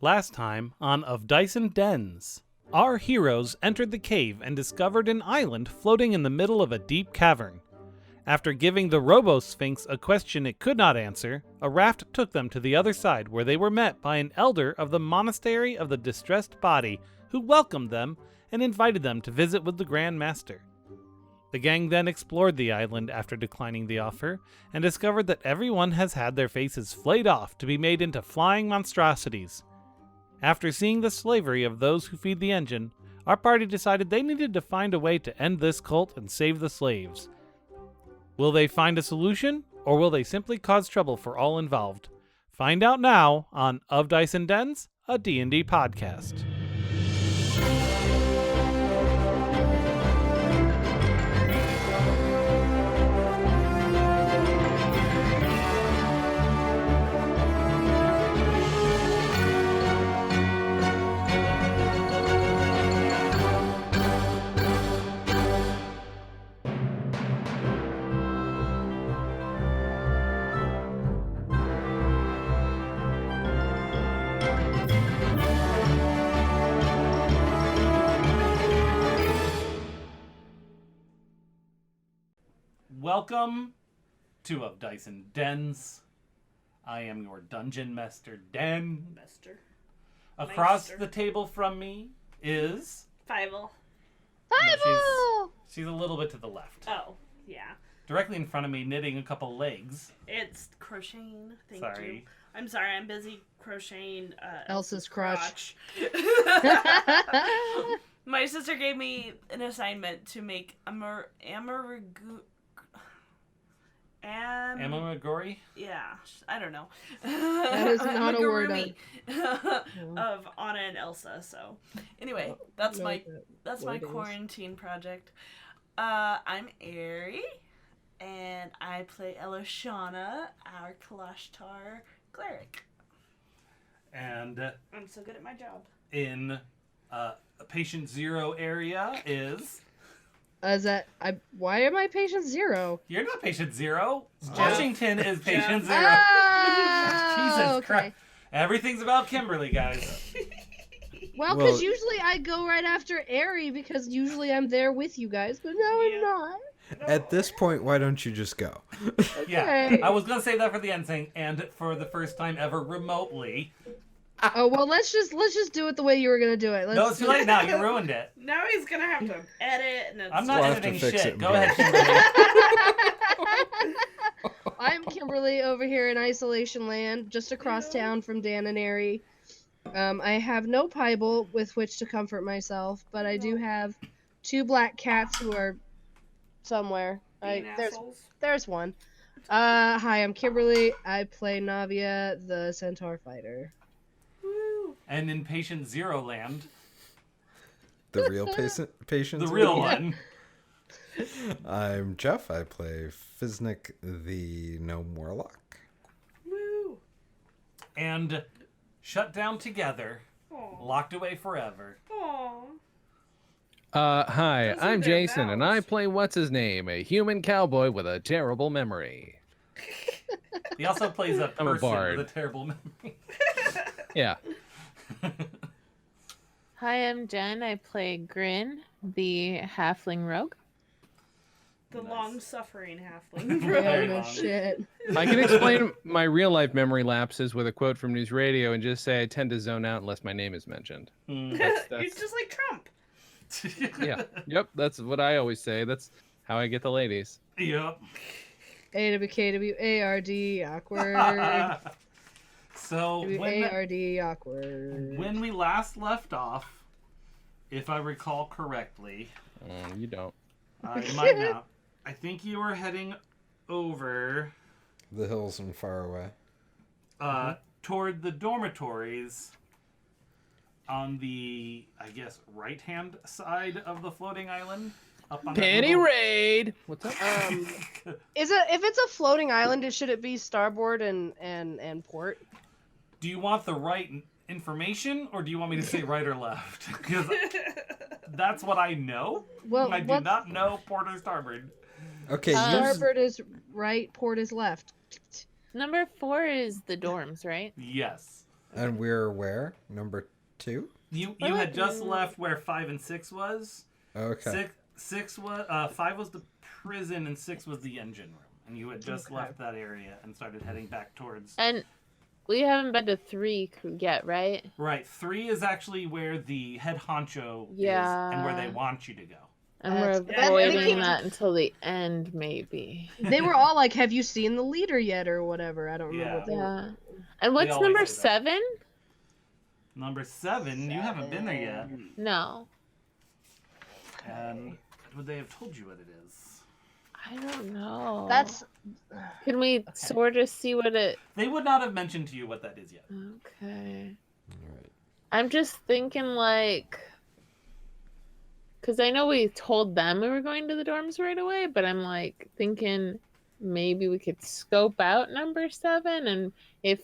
Last time on Of Dyson Dens, our heroes entered the cave and discovered an island floating in the middle of a deep cavern. After giving the Robo-Sphinx a question it could not answer, a raft took them to the other side where they were met by an elder of the Monastery of the Distressed Body who welcomed them and invited them to visit with the Grand Master. The gang then explored the island after declining the offer and discovered that everyone has had their faces flayed off to be made into flying monstrosities. After seeing the slavery of those who feed the engine, our party decided they needed to find a way to end this cult and save the slaves. Will they find a solution, or will they simply cause trouble for all involved? Find out now on Of Dyson Dens, a D&D podcast. Welcome to Of Dyson Dens. I am your Dungeon Master, Den. Across the table from me is... Fievel. No, she's a little bit to the left. Oh, yeah. Directly in front of me, knitting a couple legs. It's crocheting. Thank Sorry. you. I'm sorry, I'm busy crocheting Elsa's crotch. My sister gave me an assignment to make Amamagori? Yeah, I don't know. That is not a word of Anna and Elsa. So, anyway, that's my quarantine project. I'm Ari, and I play Eloshana, our Kalashtar cleric. And I'm so good at my job. in patient zero area is... why am I patient zero? You're not patient zero. Washington is patient zero. Oh, Jesus okay. Christ. Everything's about Kimberly, guys. Well, because usually I go right after Ari because usually I'm there with you guys, but now I'm not. At this point, why don't you just go? Yeah, I was gonna say that for the end thing, and for the first time ever remotely. Oh well, let's just do it the way you were gonna do it. No, it's too late now. You ruined it. Now he's gonna have to edit, and it's... I'm not We'll have to editing fix shit. it Go in ahead, Kimberly. I'm Kimberly over here in Isolation Land, just across town from Dan and Ari. I have no Bible with which to comfort myself, but I do have two black cats who are somewhere. There's one. Hi, I'm Kimberly. I play Navia, the centaur fighter. And in patient zero land, The real patient? the real one. I'm Jeff. I play Fiznik, the gnome warlock. Woo! And shut down together, locked away forever. Aww. Hi, Those are I'm their Jason, and I vows. play what's-his-name, a human cowboy with a terrible memory. He also plays a I'm a person bard. with a terrible memory. Yeah. Hi, I'm Jen. I play Grin, the halfling rogue. The Nice. long-suffering halfling. Very no long. shit. I can explain my real-life memory lapses with a quote from News Radio and just say I tend to zone out unless my name is mentioned. It's just like Trump. Yeah. Yep, that's what I always say. That's how I get the ladies. Yep. AWKWARD, awkward. So WARD, awkward. when we last left off, if I recall correctly, You don't. I might not. I think you were heading over The hills and far away. toward the dormitories on the, I guess, right-hand side of the floating island. Up on that Penny little- Raid! What's up? If it's a floating island, should it be starboard and port? Do you want the right information, or do you want me to say right or left? Because that's what I know. Well, I do not know port or starboard. Okay, starboard is right, port is left. Number 4 is the dorms, right? Yes. And we're where? Number 2? You We're had like- just left where 5 and 6 was. Okay. Six was 5 was the prison and 6 was the engine room, and you had just left that area and started heading back towards. And we haven't been to 3 yet, right? Right, 3 is actually where the head honcho is and where they Yeah. want you to go. And That's- we're that- avoiding they- that until the end, maybe. They were all like, "Have you seen the leader yet?" or whatever. I don't remember Yeah. what they were. Yeah. And what's always number say that. 7? Number 7, you haven't been there yet, No. and would they have told you what it is? I don't know. That's Can we sort of see what it... They would not have mentioned to you what that is yet. Okay. Alright. I'm just thinking like... Because I know we told them we were going to the dorms right away, but I'm like thinking maybe we could scope out number 7, and if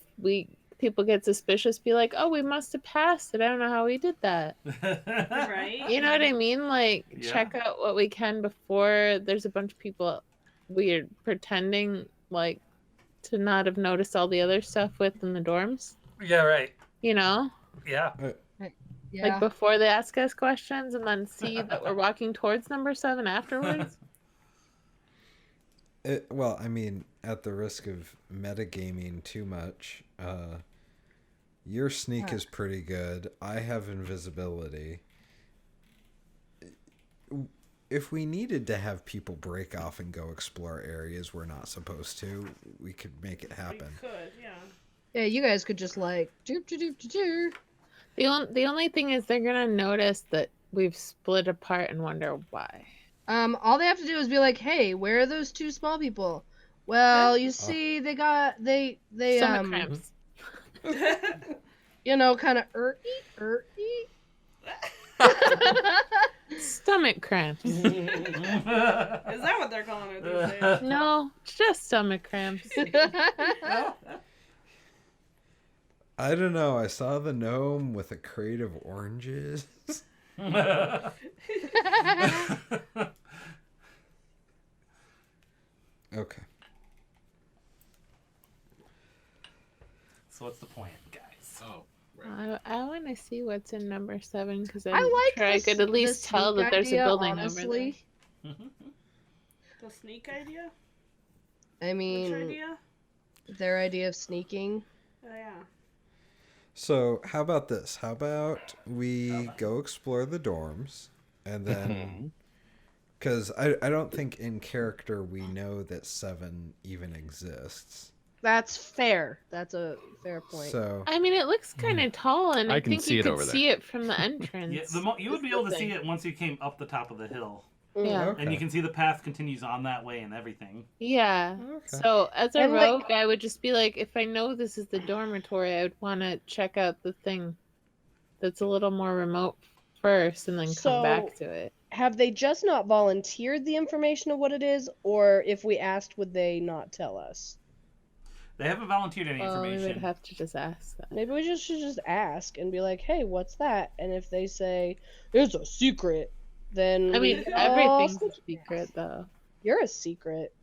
people get suspicious, be like, oh, we must have passed it. I don't know how we did that. Right? You know what I mean? Like, Yeah. check out what we can before there's a bunch of people weird pretending like to not have noticed all the other stuff within the dorms. Yeah, right. You know? Yeah. yeah. Like before they ask us questions and then see that we're walking towards number 7 afterwards. Well, I mean, at the risk of metagaming too much, your sneak is pretty good. I have invisibility. If we needed to have people break off and go explore areas we're not supposed to, we could make it We happen. could, yeah. Yeah, you guys could just like doop doop doop doop. The only thing is they're gonna notice that we've split apart and wonder why. All they have to do is be like, "Hey, where are those 2 small people?" Well, you see, they Stomach cramps. you know, kind of Stomach cramps. Is that what they're calling it these days? No, just stomach cramps. I don't know. I saw the gnome with a crate of oranges. Okay. So what's the point, guys? Oh, I want to see what's in number 7 because I I'm like sure I this- could at least the tell sneak that there's a idea, building honestly. The sneak idea? I Which mean, idea? their idea of sneaking. Oh, yeah. So, how about this? How about we go explore the dorms and then. Because I don't think in character we know that 7 even exists. That's fair. That's a fair point. So, over there. I mean, it looks kind of tall, and I I can think see you it could over there. see it from the entrance. Yeah, you would be able to see thing. it once you came up the top of the hill. Yeah. okay. And you can see the path continues on that way and everything. Yeah. Okay. So as a And, like- rogue, I would just be like, if I know this is the dormitory, I would want to check out the thing that's a little more remote first, and then come back to it. Have they just not volunteered the information of what it is, or if we asked, would they not tell us? They haven't volunteered any Well, we would information. have to just ask that. Maybe we should just ask and be like, "Hey, what's that?" And if they say it's a secret, then I we mean, go, everything's "Oh, a secret, though. You're a secret.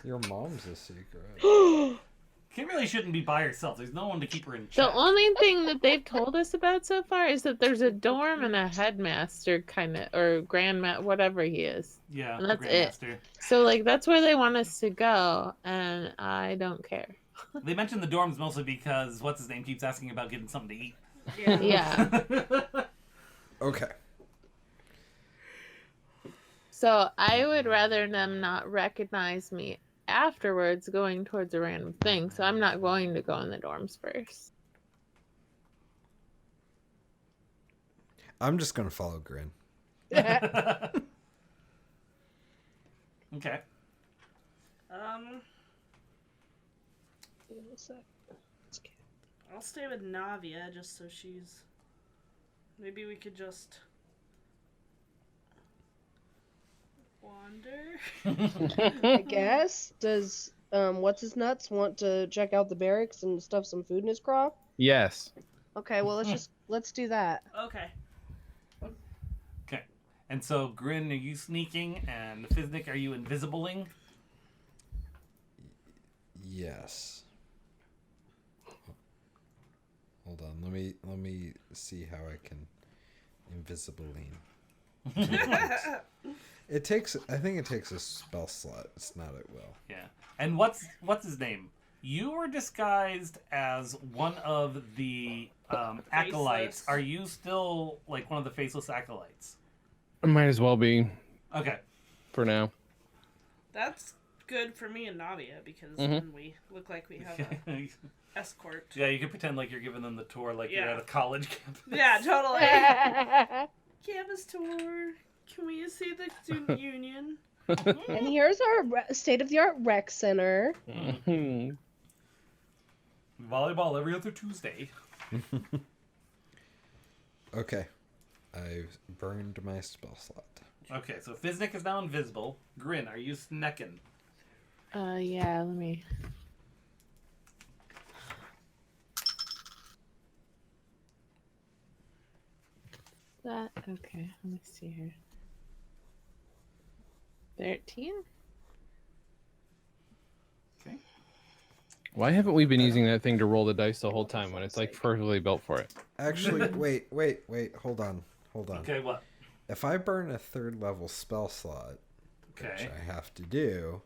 Your mom's a secret. Kim really shouldn't be by herself. There's no one to keep her in The check. only thing that they've told us about so far is that there's a dorm and a headmaster, kind of, or grandma, whatever he is. Yeah, And the that's it. Grandmaster. So, like, that's where they want us to go, and I don't care. They mentioned the dorms mostly because what's his name keeps asking about getting something to eat. Yeah. Yeah. Okay. So I would rather them not recognize me afterwards going towards a random thing. So I'm not going to go in the dorms first. I'm just going to follow Grin. Okay. I'll stay with Navia just so she's. Maybe we could just wander. I guess. Does what's his nuts want to check out the barracks and stuff some food in his craw? Yes. Okay, well let's do that. Okay. Okay. And so, Grin, are you sneaking? And Fiznik, are you invisibling? Yes. Hold on. Let me see how I can invisible lean. It takes. I think it takes a spell slot. It's not at will. Yeah. And what's his name? You were disguised as one of the acolytes. Faceless. Are you still like one of the faceless acolytes? Might as well be Okay. for now. That's good for me and Navia because then we look like we have a escort. Yeah, you can pretend like you're giving them the tour, like you're Yeah. at a college campus. Yeah, totally. Campus tour. Can we see the student union? And here's our state-of-the-art rec center. Volleyball every other Tuesday. Okay, I've burned my spell slot. Okay, so Fiznik is now invisible. Grin, are you snecking? Yeah, let me. That okay. Let me see here. 13. Okay. Why haven't we been using that thing to roll the dice the whole time when it's like perfectly built for it? Actually, wait. Hold on. Okay, what? If I burn a 3rd level spell slot, which Okay. I have to do,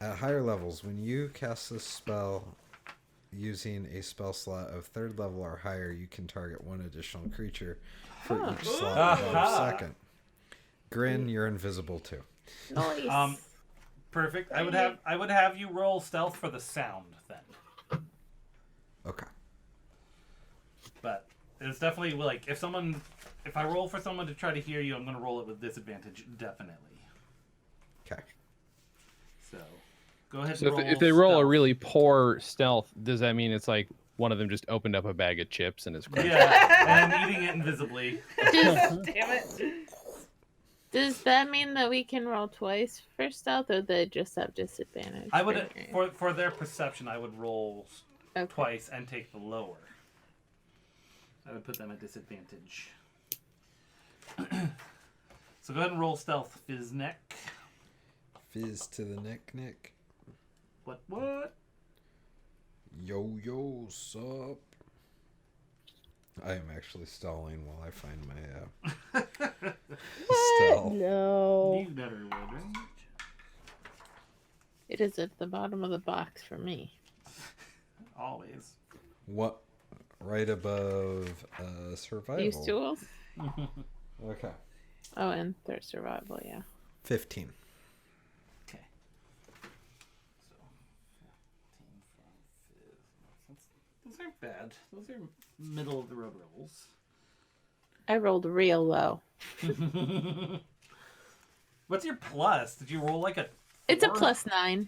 at higher levels, when you cast this spell using a spell slot of 3rd level or higher, you can target one additional creature for each slot above Aha. 2nd. Grin, you're invisible too. Nice. Perfect. I would have you roll stealth for the sound then. Okay. But it's definitely like if I roll for someone to try to hear you, I'm gonna roll it with disadvantage, definitely. Okay. So go ahead. So and roll if they roll a stealth. really poor stealth, does that mean it's like one of them just opened up a bag of chips and is crushed? Yeah, and eating it invisibly. Damn it. Does that mean that we can roll twice for stealth, or they just have disadvantage? I would for their perception, I would roll Okay. twice and take the lower. I would put them at disadvantage. So go ahead and roll stealth, Fiznek. Fizz to the neck. What? Yo, sup? I am actually stalling while I find my stealth. No. You better would, right? It is at the bottom of the box for me. Always. What? Right above survival. Use tools. Okay. Oh, and their survival. Yeah. 15. Okay. So, 15 from Fizz. Those aren't bad. Those are middle of the road rolls. I rolled real low. What's your plus? Did you roll like a? It's a 4? +9.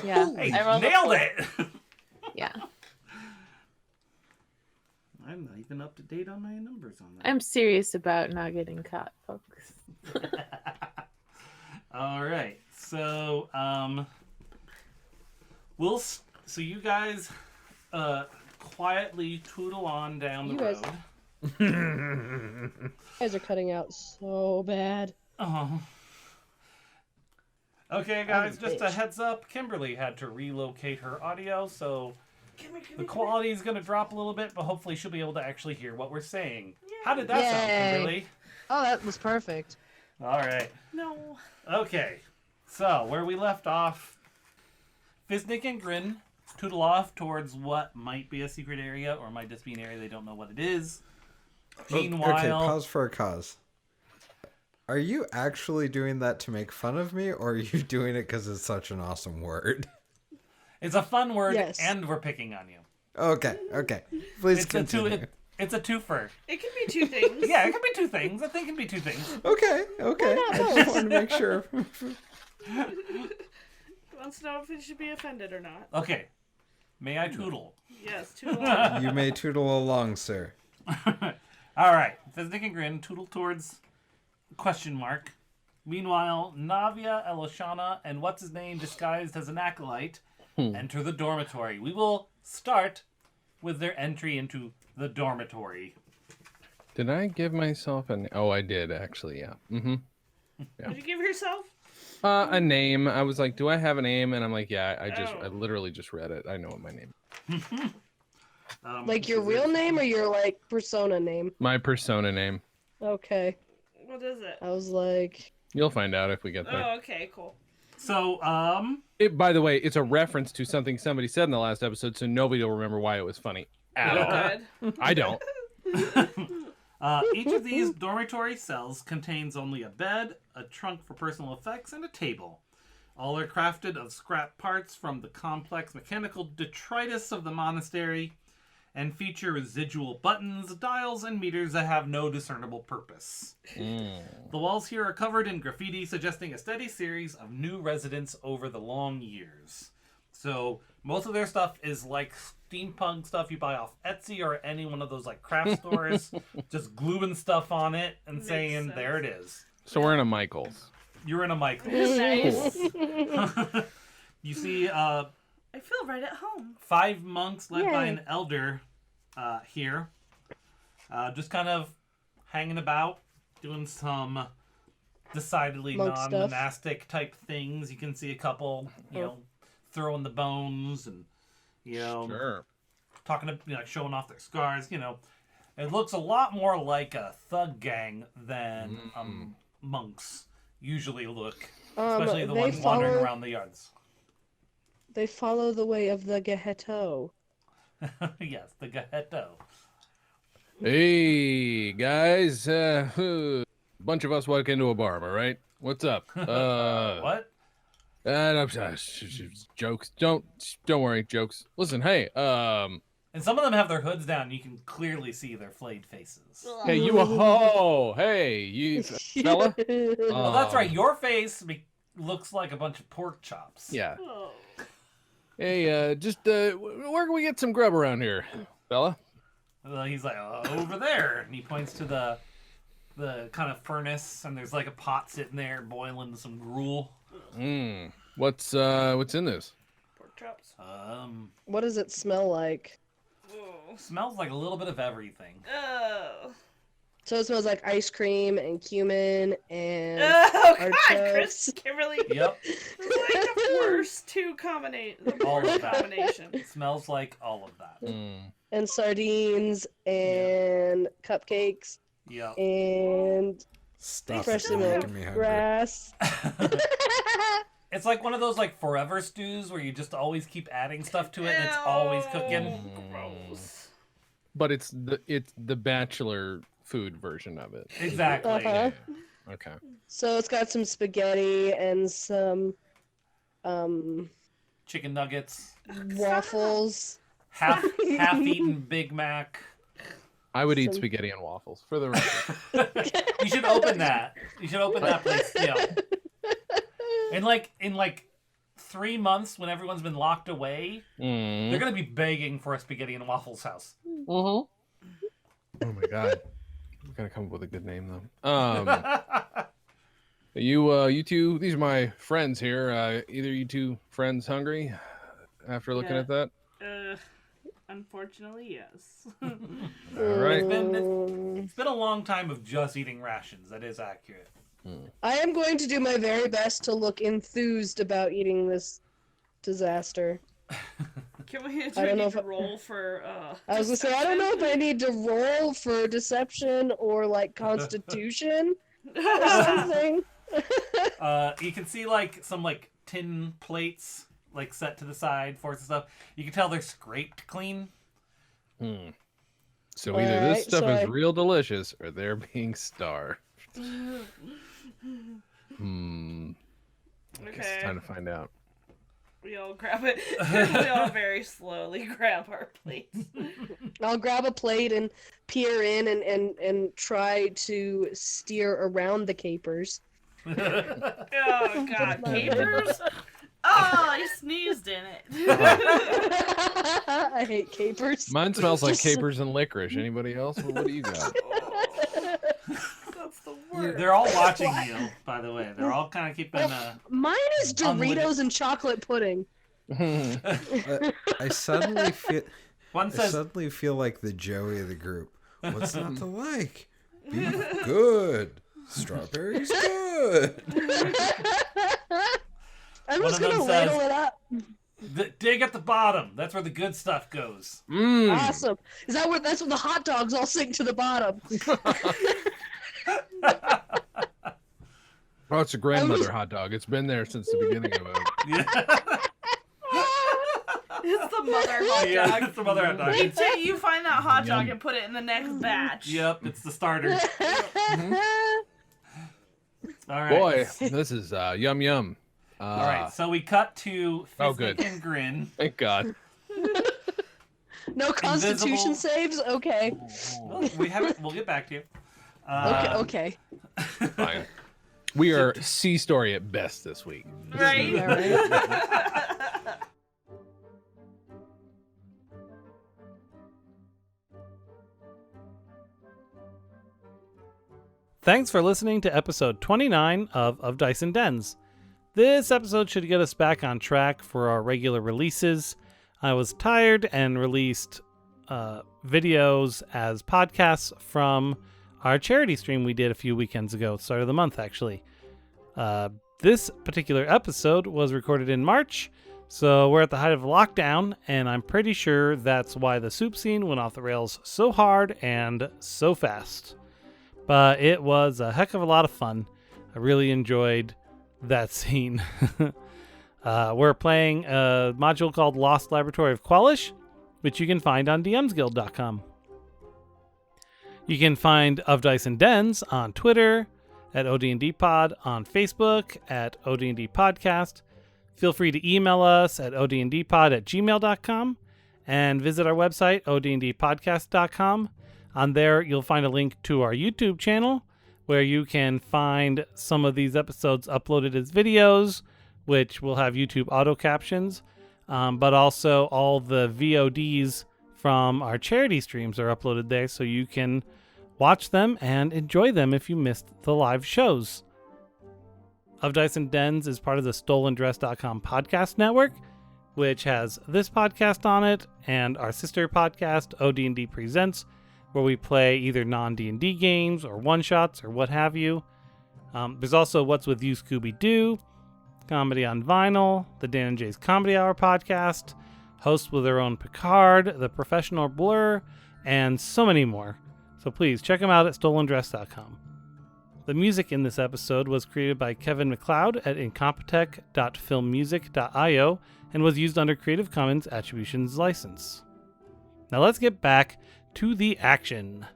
Yeah. Hey, I rolled a nailed 4. it! Yeah. I'm not even up to date on my numbers on that. I'm serious about not getting caught, folks. All right. So, so you guys quietly tootle on down the You guys- road. You guys are cutting out so bad. Oh. Okay, guys, a just a bitch. heads up. Kimberly had to relocate her audio, so Come here, the quality is going to drop a little bit, but hopefully she'll be able to actually hear what we're saying. How did that sound, Yay. Kimberly? Oh, that was perfect. All right. No. Okay. So, where we left off, Fiznik and Grin tootle off towards what might be a secret area or might just be an area they don't know what it is. Meanwhile, Okay, pause for a cause. Are you actually doing that to make fun of me, or are you doing it because it's such an awesome word? it's a fun word, Yes. and we're picking on you. Okay. Please It's a continue. it's a twofer. It could be two things. Yeah, it could be two things. I think it can be two things. Okay. I just wanted to make sure. Wants to know if it should be offended or not. Okay. May I tootle? Yes, too long. You may tootle along, sir. All right. Fiznik and Grin tootle towards question mark. Meanwhile, Navia, Eloshana, and what's his name disguised as an acolyte enter the dormitory. We will start with their entry into the dormitory. Did I give myself an? Oh, I did actually. Yeah. Mm-hmm. Did you give yourself? A name. I was like, do I have a name? And I'm like, yeah. I Oh. literally just read it. I know what my name. Like your real name or your like persona name? My persona name. Okay. What is it? I was like, You'll find out if we get there. Oh, okay, cool. So, By the way, it's a reference to something somebody said in the last episode, so nobody will remember why it was funny at all. Good. I don't. each of these dormitory cells contains only a bed, a trunk for personal effects, and a table. All are crafted of scrap parts from the complex mechanical detritus of the monastery and feature residual buttons, dials, and meters that have no discernible purpose. The walls here are covered in graffiti, suggesting a steady series of new residents over the long years. So most of their stuff is like steampunk stuff you buy off Etsy or any one of those like craft stores, just gluing stuff on it and Makes saying, sense. there it is. So we're in a Michael's. You're in a Michael's. Nice. You see I feel right at home. 5 monks led by Yay. an elder here. Just kind of hanging about, doing some decidedly Monk stuff. non-monastic type things. You can see a couple, throwing the bones and, Sure. talking to, showing off their scars, It looks a lot more like a thug gang than monks usually look, especially the they ones wandering follow- around the yards. they follow the way of the Gehetto. Yes, the Gahetto. Hey, guys. Bunch of us walk into a bar, am I right? What's up? What? Jokes. Don't worry, jokes. Listen, hey, And some of them have their hoods down. You can clearly see their flayed faces. hey, you hey, you fella. Oh, that's right. Your face looks like a bunch of pork chops. Yeah. Oh. Hey, just where can we get some grub around here, fella? He's like, over there. And he points to the kind of furnace, and there's like a pot sitting there boiling some gruel. What's in this? Pork chops. What does it smell like? Oh. Smells like a little bit of everything. Oh. So it smells like ice cream and cumin and Oh, God, artichokes. Chris, Kimberly. Yep. It's like the worst two All of that. combination. It smells like all of that. and sardines and cupcakes Yep. and Stop freshly making me milked hungry. grass. It's like one of those like forever stews where you just always keep adding stuff to it and it's always cooking. Gross. But it's the bachelor food version of it. Exactly. Uh-huh. Okay. So it's got some spaghetti and some Chicken nuggets. waffles. Half-eaten Big Mac. I would eat Some- spaghetti and waffles for the record. You should open that. You should open that place. In like 3 months, when everyone's been locked away, they're gonna be begging for a spaghetti and waffles house. Oh my god. I'm gonna come up with a good name though. You two, these are my friends here. Either you two friends hungry after looking Yeah. at that? Unfortunately, yes. All right. It's been a long time of just eating rations. That is accurate. I am going to do my very best to look enthused about eating this disaster. Can we I don't know if roll for I was gonna say I don't know if I need to roll for deception or like constitution or something. You can see like some like tin plates like set to the side for stuff. You can tell they're scraped clean. So either this Alright, stuff so is I- real delicious or they're being starved. Guess it's Okay. time to find out. We all grab it. We all very slowly grab our plates. I'll grab a plate and peer in and try to steer around the capers. Oh God, capers! Oh, I sneezed in it. I hate capers. Mine smells like Just- capers and licorice. Anybody else? What do you got? That's the worst. They're all watching you, by the way. They're all kind of keeping. Mine is Doritos and chocolate pudding. I suddenly feel. One I says, suddenly feel like the Joey of the group. What's not to like? Beef good. Strawberries good. I'm One just of them gonna says- ladle it up. Dig at the bottom. That's where the good stuff goes. Awesome. Is that where? That's when the hot dogs all sink to the bottom. Oh, it's a grandmother hot dog. It's been there since the beginning of it. Yeah. It's the mother hot dog. Yeah, it's the mother hot dog. Wait till you find that hot dog Yum. and put it in the next batch. Yep, it's the starter. All right. Boy, this is yum yum. All right, so we cut to Oh, Fiznik good. and Grin. Thank God. No Constitution Invisible. saves. Okay. Well, we haven't. We'll get back to you. Okay. Fine. We are C story at best this week. Right? Yeah, right. Thanks for listening to episode 29 of Dice and Dens. This episode should get us back on track for our regular releases. I was tired and released videos as podcasts from our charity stream we did a few weekends ago, start of the month actually. This particular episode was recorded in March, so we're at the height of lockdown, and I'm pretty sure that's why the soup scene went off the rails so hard and so fast. But it was a heck of a lot of fun. I really enjoyed that scene. We're playing a module called Lost Laboratory of Quellish, which you can find on dmsguild.com. You can find Of Dice and Dens on Twitter, at ODNDpod, on Facebook, at ODND Podcast. Feel free to email us at odndpod@gmail.com and visit our website, odndpodcast.com. On there, you'll find a link to our YouTube channel where you can find some of these episodes uploaded as videos, which will have YouTube auto captions, but also all the VODs from our charity streams are uploaded there, so you can watch them and enjoy them if you missed the live shows. Of Dice and Dens is part of the StolenDress.com podcast network, which has this podcast on it and our sister podcast, OD&D Presents, where we play either non-D&D games or one-shots or what have you. There's also What's With You, Scooby-Doo, Comedy on Vinyl, the Dan and Jay's Comedy Hour podcast, hosts with their own Picard, The Professional Blur, and so many more. So please check them out at stolendress.com. The music in this episode was created by Kevin MacLeod at incompetech.filmmusic.io and was used under Creative Commons Attributions License. Now let's get back to the action.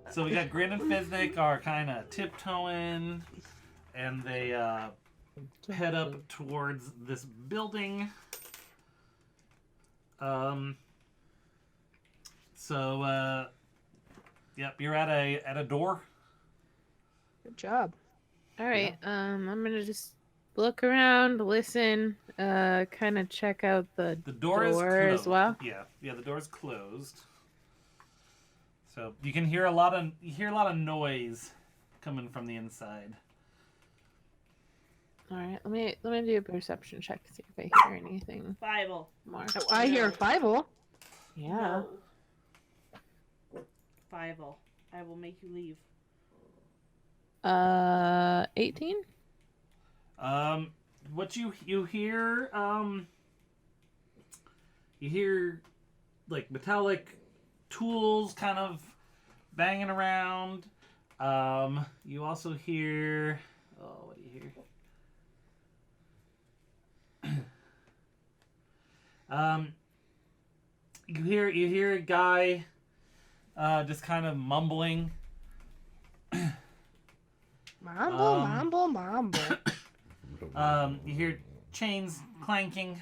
So we got Grin and Fiznik are kind of tiptoeing, and they head up towards this building. Yep, you're at a door. Good job. All right. I'm gonna just look around, listen, kind of check out the door is closed as well. Yeah, the door's closed. So you can hear a lot of noise coming from the inside. All right. Let me do a perception check to see if I hear anything Bible. more. I hear Bible. Yeah. Bible. I will make you leave. 18. What you hear? You hear like metallic tools kind of banging around. You also hear. Oh, what do you hear? You hear a guy just kind of mumbling. Mambo. You hear chains clanking.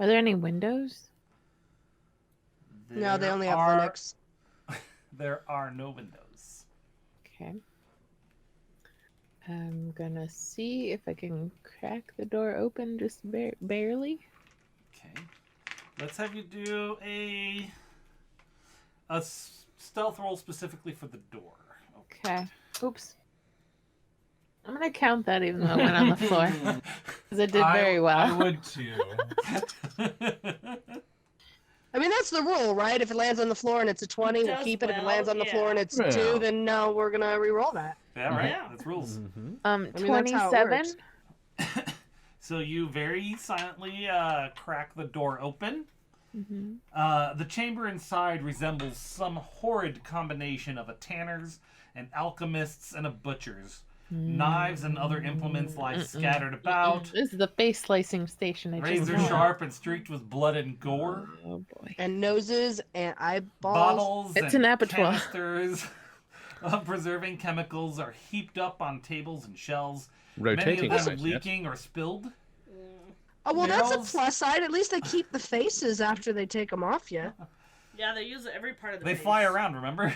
Are there any windows? No, they only have are- Linux. There are no windows. Okay. I'm gonna see if I can crack the door open just barely. Okay. Let's have you do a stealth roll specifically for the door. Okay. Oops. I'm gonna count that even though it went on the floor. Because it did very well. I would too. I mean, that's the rule, right? If it lands on the floor and it's a 20, we'll Does keep it. If it well, lands on the floor and yeah. it's Yeah. 2, then no, we're gonna re-roll that. Yeah, right. Yeah. That's rules. Mm-hmm. I mean, that's how it 27. works. So you very silently crack the door open. Mm-hmm. The chamber inside resembles some horrid combination of a tanner's, an alchemist's, and a butcher's. Knives and other implements lie scattered about. This is the face slicing station. I just Razor know. sharp and streaked with blood and gore. Oh boy. And noses and eyeballs. Bottles It's and an abattoir. canisters of preserving chemicals are heaped up on tables and shelves. Rotating Many of them knives, yes. leaking or spilled. Oh, well, that's a Barrels. plus side. At least they keep the faces after they take them off you. Yeah, they use every part of the They face. fly around, remember?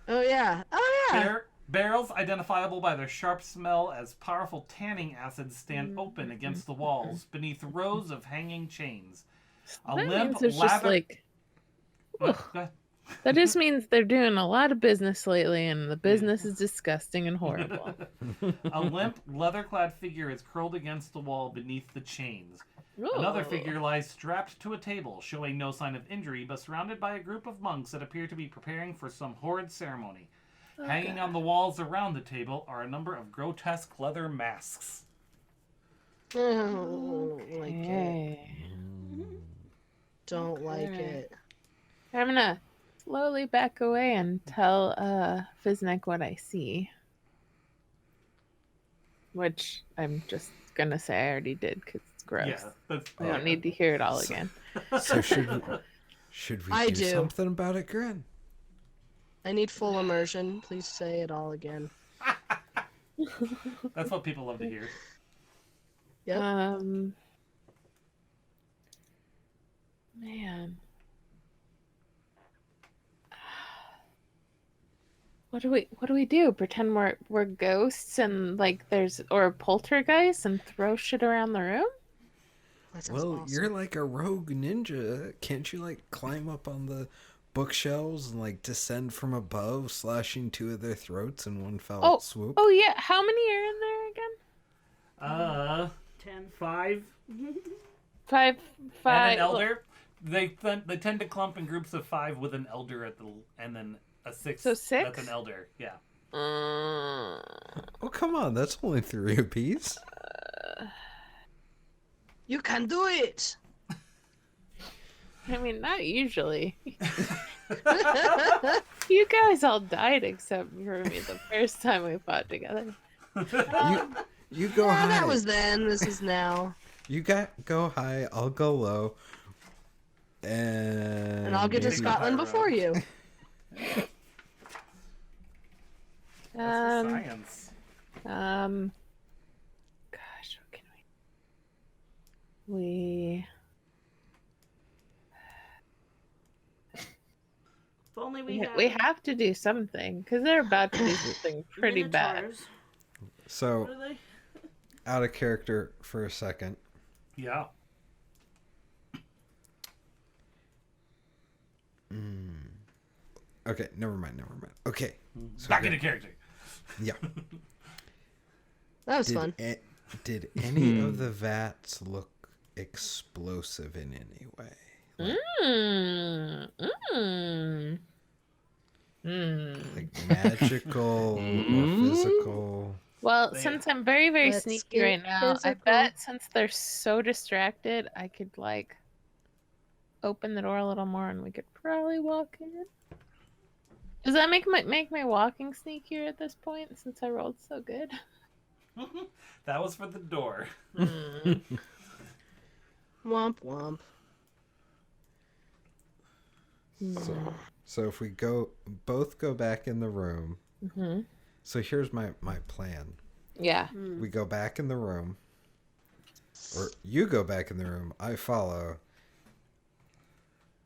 Oh, yeah. Oh, yeah. Barrels identifiable by their sharp smell as powerful tanning acids stand open against the walls beneath rows of hanging chains. A That limp means it's just lather... like What? Go ahead. that just means they're doing a lot of business lately, and the business is disgusting and horrible. A limp, leather-clad figure is curled against the wall beneath the chains. Another Ooh. figure lies strapped to a table, showing no sign of injury, but surrounded by a group of monks that appear to be preparing for some horrid ceremony. Hanging on the walls around the table are a number of grotesque leather masks. Oh, like it. Okay. Don't like Okay. it. I'm gonna slowly back away and tell Fiznek what I see. Which I'm just gonna say I already did because it's gross. Yeah, that's, I don't need to hear it all again. So should we I do do. something about it, Grin? I need full immersion. Please say it all again. That's what people love to hear. Yep. Man. What do we do? Pretend we're ghosts and like there's or poltergeists and throw shit around the room? That sounds Well, awesome. you're like a rogue ninja. Can't you like climb up on the bookshelves and like descend from above, slashing 2 of their throats in one fell swoop? Oh yeah, how many are in there again? 10. 5 Five. and an elder. They tend to clump in groups of 5 with an elder and then a 6. So 6? That's an elder. Yeah. Oh, come on. That's only 3 apiece. You can do it! I mean, not usually. You guys all died except for me the first time we fought together. You go Yeah, high. that was then. This is now. You go high. I'll go low. And I'll get to Take the Scotland high before road. you. That's the science. Gosh, what can we? If only we had We have to do something because they're about to do something pretty bad. minotaurs. So, What are they? out of character for a second. Yeah. Okay, never mind. Okay. So Back here- into character. Yeah. That was fun. Did any of the vats look explosive in any way? Like magical or physical? Well, They- since I'm very, very Let's sneaky get right now, I physical. bet since they're so distracted, I could like open the door a little more and we could probably walk in. Does that make my walking sneakier at this point since I rolled so good? That was for the door. Womp womp. So if we both go back in the room. Mm-hmm. So here's my plan. Yeah. We go back in the room. Or you go back in the room. I follow.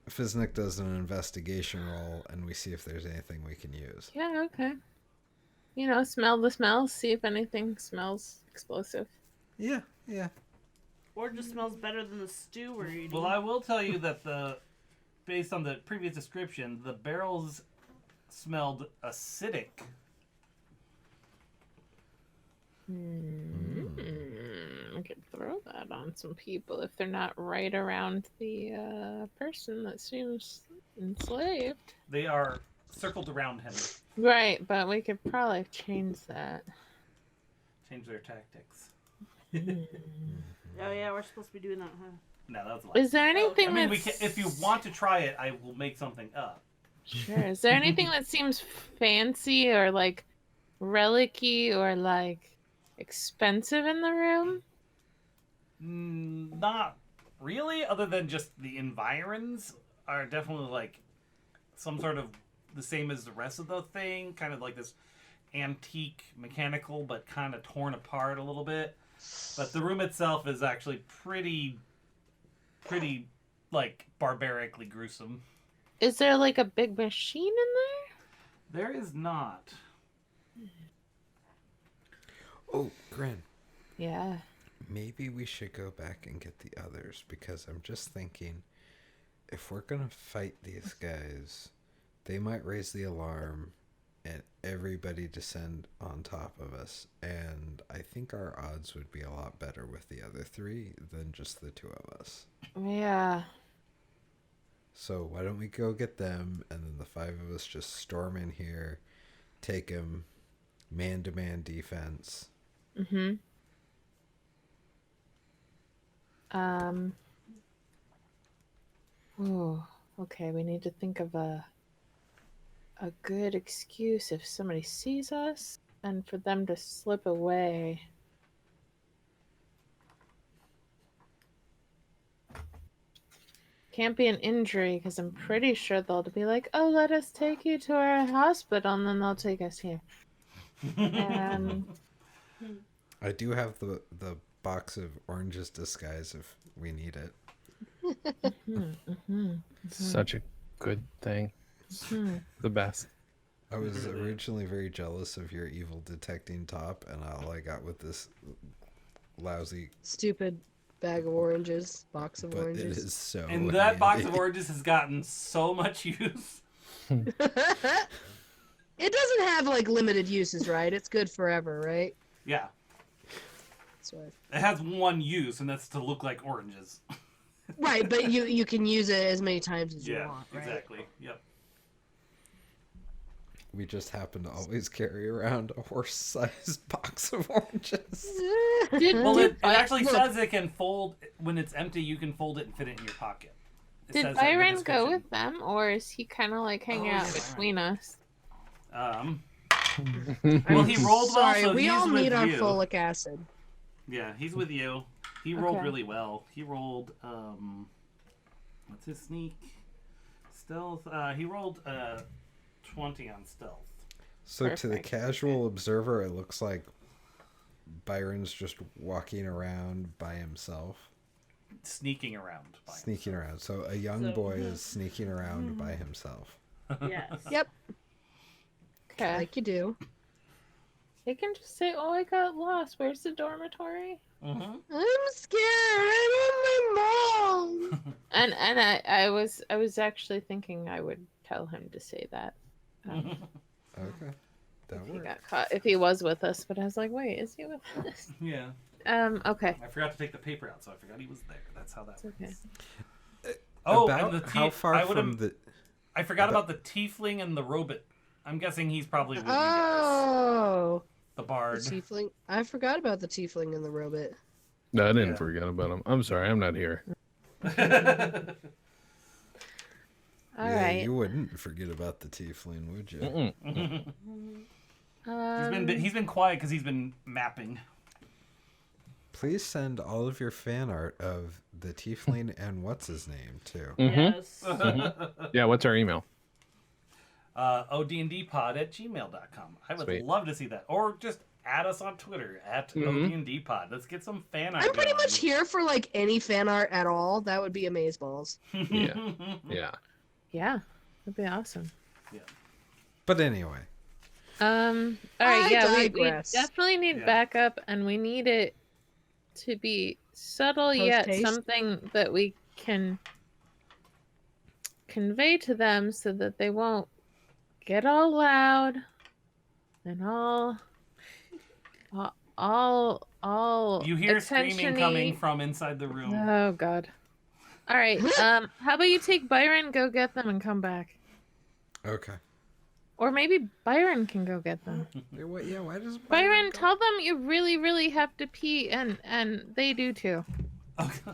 Fiznik does an investigation roll, and we see if there's anything we can use. Yeah, okay. You know, smell the smells, see if anything smells explosive. Yeah. Or just smells better than the stew we're eating. Well, I will tell you that based on the previous description, the barrels smelled acidic. I could throw throw that on some people if they're not right around the person that seems enslaved. They are circled around him. Right, but we could probably change that. Change their tactics. Oh yeah, we're supposed to be doing that, huh? No, that was a lot. Is there anything I mean, that's... if you want to try it, I will make something up. Sure. Is there anything that seems fancy or like relic-y or like expensive in the room? Not really, other than just the environs are definitely like some sort of the same as the rest of the thing, kind of like this antique mechanical, but kind of torn apart a little bit. But the room itself is actually pretty like barbarically gruesome. Is there like a big machine in there? There is not. Oh, Grin. Yeah. Maybe we should go back and get the others, because I'm just thinking, if we're gonna fight these guys, they might raise the alarm and everybody descend on top of us, and I think our odds would be a lot better with the other three than just the two of us. Yeah. So why don't we go get them, and then the five of us just storm in here, take them, man-to-man defense. Mm-hmm. Oh, okay. We need to think of a good excuse if somebody sees us and for them to slip away. Can't be an injury, because I'm pretty sure they'll be like, oh, let us take you to our hospital, and then they'll take us here. And I do have the box of oranges disguise if we need it. Such a good thing. The best. I was originally very jealous of your evil detecting top, and all I got with this lousy, Stupid bag of oranges, box of but it oranges. is so And that box of handy. oranges has gotten so much use. It doesn't have like limited uses, right? It's good forever, right? Yeah. That's what It has one use, and that's to look like oranges. Right, but you can use it as many times as you Yeah, want, right? exactly. Yep. We just happen to always carry around a horse-sized box of oranges. Well, it actually look. says it can fold when it's empty. You can fold it and fit it in your pocket. It did says that in the Byron go description. with them, or is he kind of like hanging Oh, out yeah, between us? Well, he rolled Sorry, well, so we he's all with need our you. folic acid. Yeah, he's with you. He rolled Okay. really well. He rolled what's his sneak? Stealth. He rolled 20 on stealth. So to the Perfect. casual observer, it looks like Byron's just walking around by himself, Sneaking around. By sneaking himself. around. So a young So- boy is sneaking around by himself. Yes. Yep, Okay. like you do. They can just say, "Oh, I got lost. Where's the dormitory?" Mhm. I'm scared. I want my mom. And I was actually thinking I would tell him to say that. Okay, that If he works. got caught, if he was with us, but I was like, wait, is he with us? Yeah. Okay. I forgot to take the paper out, so I forgot he was there. That's how that It's okay. works. Oh, About and the how far I from would've- the? I forgot about the tiefling and the robot. I'm guessing he's probably with you guys. Oh, The the bard. tiefling. I forgot about the tiefling and the robot. No, I didn't Yeah. forget about him. I'm sorry, I'm not here. All Yeah, right. you wouldn't forget about the tiefling, would you? Mm-mm. He's been quiet because he's been mapping. Please send all of your fan art of the tiefling and what's his name too. Mhm. Yes. Yeah, what's our email? odndpod@gmail.com. I would Sweet. love to see that. Or just add us on Twitter at Mhm. odndpod. Let's get some fan art I'm pretty going. much here for like any fan art at all. That would be amazeballs. Yeah. Yeah. Yeah, that'd be awesome. But anyway, All right. I Yeah, we digress. definitely need Yeah. backup, and we need it to be subtle yet Post-haste? something that we can convey to them so that they won't get all loud and all all You hear screaming attentiony- coming from inside the room. Oh god. All right. How about you take Byron, go get them, and come back? Okay. Or maybe Byron can go get them. Why does Byron, go- tell them you really, really have to pee, and they do too. Okay.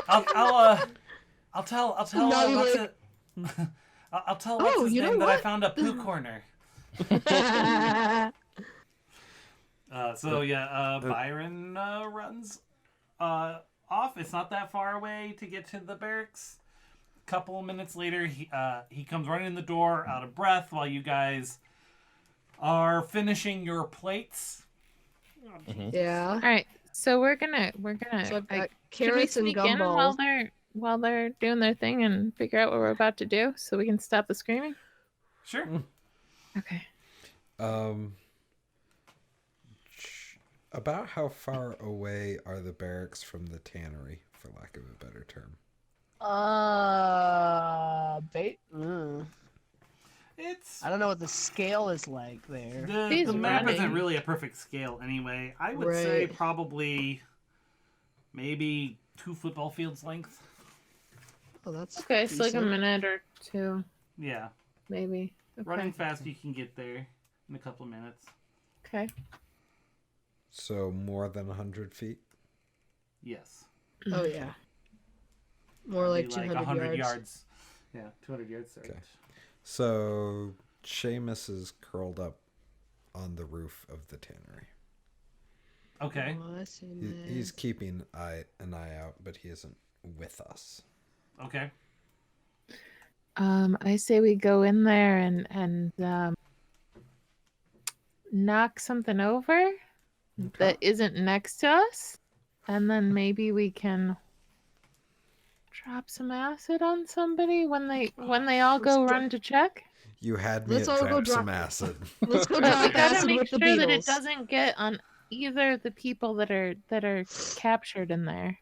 I'll tell Now you what's like- it. I'll tell what's his you know name that I what? found a poo corner. Byron runs off. It's not that far away to get to the barracks. A couple minutes later, he comes running in the door, out of breath, while you guys are finishing your plates. Yeah. All right. So we're gonna. So I've got should we carrots and sneak in while gumballs. they're doing their thing and figure out what we're about to do, so we can stop the screaming? Sure. Okay. About how far away are the barracks from the tannery, for lack of a better term? It's I don't know what the scale is like there. He's the map running. isn't really a perfect scale anyway. I would say Right. probably maybe 2 football fields length. Oh, that's Okay, so like a decent. minute or two, Yeah. maybe. Okay. Running fast, you can get there in a couple of minutes. Okay. So more than 100 feet? Yes. Oh yeah. More like Maybe 200 100 yards. Yeah, 200 yards. Sorry. Okay. So Seamus is curled up on the roof of the tannery. Okay. He's keeping an eye out, but he isn't with us. Okay. I say we go in there and knock something over that isn't next to us, and then maybe we can drop some acid on somebody when they all go Let's run to check. You had me Let's at all go drop some drop- acid. Let's go But we drop gotta acid make with the sure that it Beatles. doesn't get on either the people that are captured in there.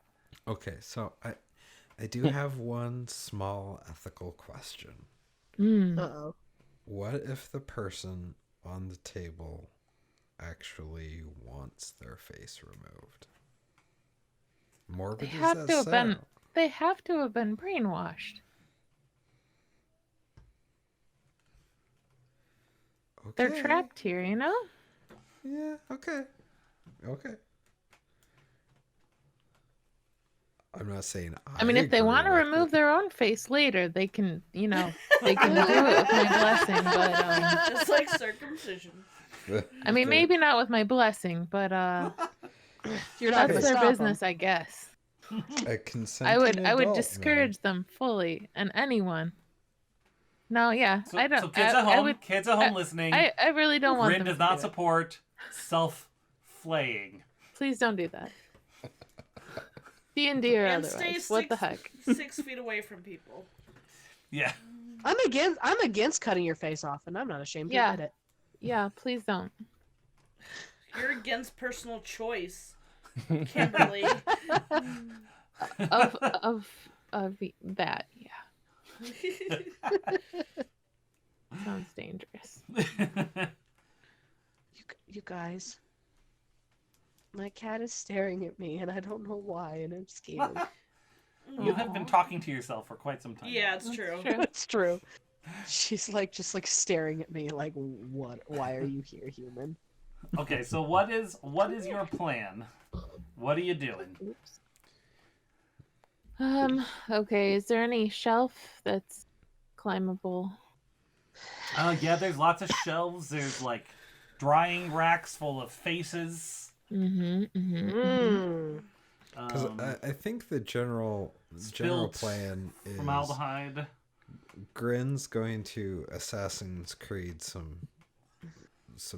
Okay, so I do have one small ethical question. Uh-oh. What if the person on the table actually wants their face removed? Morbid They as have that to have been. sound. They have to have been brainwashed. They're Okay. trapped here, you know? Yeah, okay. Okay. I'm not saying I mean, if they agree want to with remove it. their own face later, they can, they can do it with my blessing. But Just like circumcision. I mean, maybe not with my blessing, but You're not that's gonna their stop 'em. business, I guess. A I would consenting adult, discourage them fully, and anyone. No, yeah, So, I don't. so kids I, at I home, would. kids at home listening. I really don't want Grin them does to not do it. support self-flaying. Please don't do that. D&D or And stay otherwise. What the heck? 6 feet away from people. Yeah. I'm against cutting your face off, and I'm not ashamed to Yeah. admit it. Yeah, please don't. You're against personal choice, Kimberly. Of that, yeah. Sounds dangerous. You guys, my cat is staring at me, and I don't know why, and I'm scared. You have been talking to yourself for quite some time. Yeah, it's true. It's true. She's just staring at me, like, what? Why are you here, human? Okay, so what is your plan? What are you doing? Oops. Okay, is there any shelf that's climbable? Yeah, there's lots of shelves. There's like drying racks full of faces. Mm. Because I think the general Spilled plan is Formaldehyde. Grin's going to Assassin's Creed some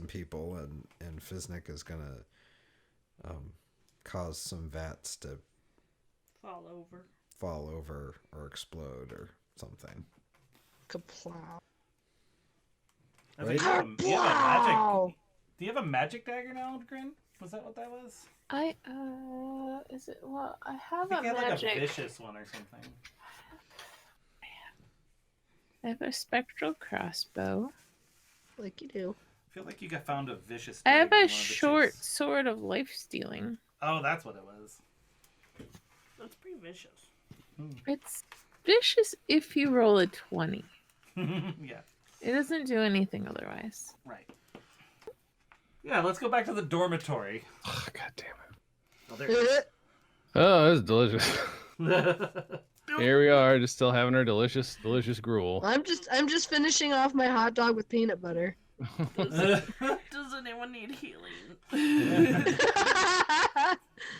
people, and Fiznik is gonna cause some vats to Fall over. or explode or something. Kaplow. I think Right? do you have a magic? Do you have a magic dagger now, Grin? Was that what that was? Is it, well, I have I a think you had like a magic. vicious one or something. I have a spectral crossbow. Like you do. feel like you got found a vicious. I have twig in one a of the short trees. sword of life stealing. Oh, that's what it was. That's pretty vicious. It's vicious if you roll a 20. Yeah. It doesn't do anything otherwise. Right. Yeah, let's go back to the dormitory. Oh, God damn it. Oh, there it Oh, that's delicious. is. Here we are, just still having our delicious gruel. I'm just finishing off my hot dog with peanut butter. Does anyone need healing?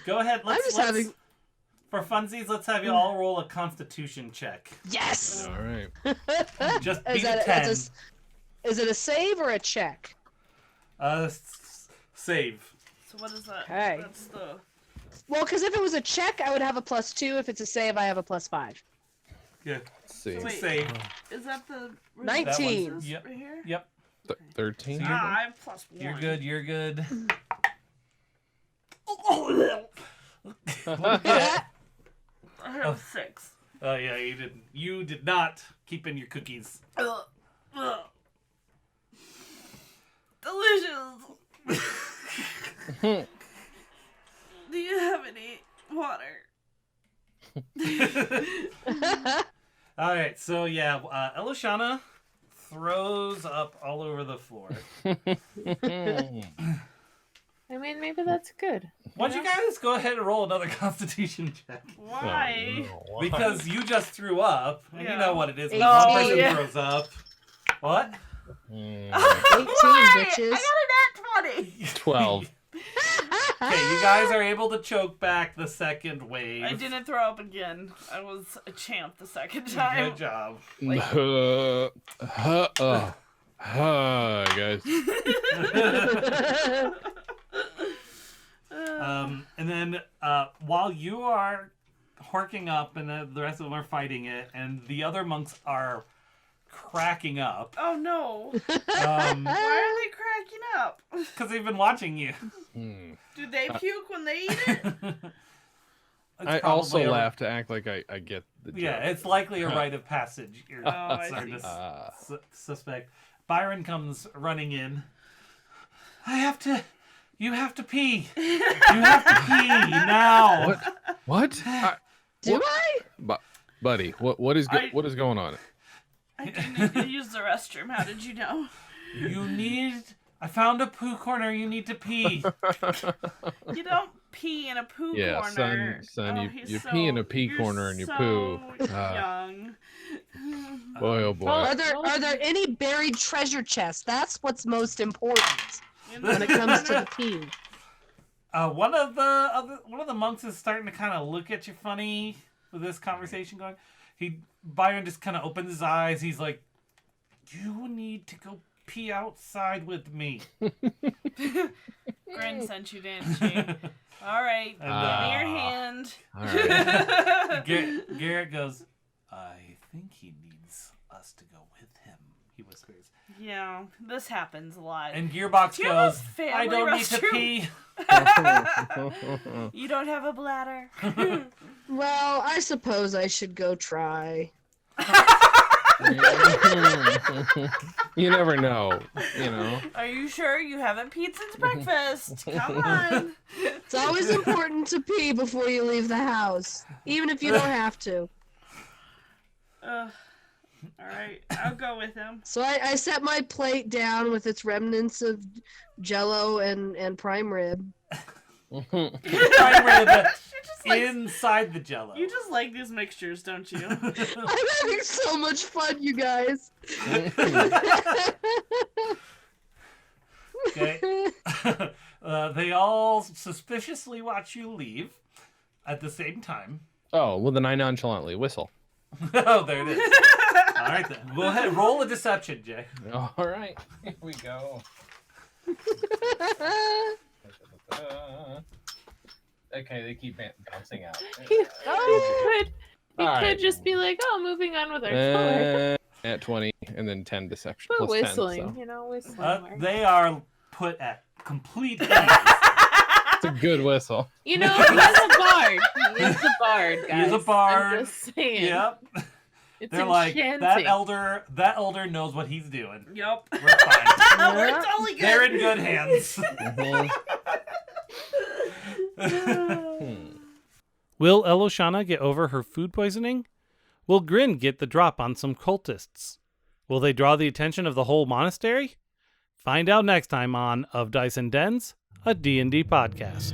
Go ahead. just having- For funsies, let's have you all roll a Constitution check. Yes. All right. Just Is beat a that 10. is it a save or a check? Save. So what is that? Okay. That's the. Well, because if it was a check, I would have a +2. If it's a save, I have a +5. Yeah. Let's see. Wait. Save. Is that the? 19. That one's- Yep. Right here? Yep. 13. So I have +1. You're good. You're good. I have 6. Oh yeah, you did not keep in your cookies. Delicious. Do you have any water? All right, so yeah, Elishana throws up all over the floor. I mean, maybe that's good. Why don't you guys go ahead and roll another Constitution check? Why? Because you just threw up. And you Yeah. know what it is when 18. one person Yeah. throws up. What? 18, Why? bitches. I got a nat 20. 12. Okay, you guys are able to choke back the second wave. I didn't throw up again. I was a champ the second time. Good job. Guys. And then while you are horking up and the rest of them are fighting it, and the other monks are cracking up Oh no. because Why are they cracking up? they've been watching you. Do they puke when they eat it? It's I also probably a- laugh to act like I get the joke. Yeah, it's likely a rite of passage. You're I starting see. to suspect. Byron comes running in. I have to. You have to pee. You have to pee now. What? Do I? Buddy, what is going on? I didn't need to use the restroom. How did you know? You need. I found a poo corner. You need to pee. You don't pee in a poo Yeah, corner. son, Oh, you he's pee in a pee you're corner and you so poo. Young. Boy, oh boy. Are there any buried treasure chests? That's what's most important when it comes to the pee. One of the monks is starting to kind of look at you funny with this conversation going. Byron just kind of opens his eyes. He's like, "You need to go pee outside with me." Grin sent you, didn't she? All right, give me your hand. All right. Garrett goes, "I think he needs us to go with him," he whispers. Yeah, this happens a lot. And Gearbox Do you have a goes, family "I don't need to restroom?" pee." You don't have a bladder. Well, I suppose I should go try. You never know, you know. Are you sure you haven't peed since breakfast? Come on. It's always important to pee before you leave the house, even if you don't have to. All right, I'll go with him. So I set my plate down with its remnants of Jello and prime rib. Prime rib You just like inside the Jello. you just like these mixtures, don't you? I'm having so much fun, you guys. Okay. They all suspiciously watch you leave at the same time. Oh, well, then I nonchalantly whistle. Oh, there it is. All right, then. Go ahead. Roll a deception, Jay. All right, here we go. Okay, they keep bouncing out. He Oh. could just be like, oh, moving on with our tour. At 20, and then 10 deception. But plus whistling, 10, so. you know, whistling. works. They are put at complete ease. It's a good whistle. You know, he is a bard. He is a bard, guys. He's a bard. I'm just saying. Yep. It's They're like, enchanting. that elder knows what he's doing. Yup. We're fine. We're totally good. They're in good hands. Will Eloshana get over her food poisoning? Will Grin get the drop on some cultists? Will they draw the attention of the whole monastery? Find out next time on Of Dice and Dens, a D&D podcast.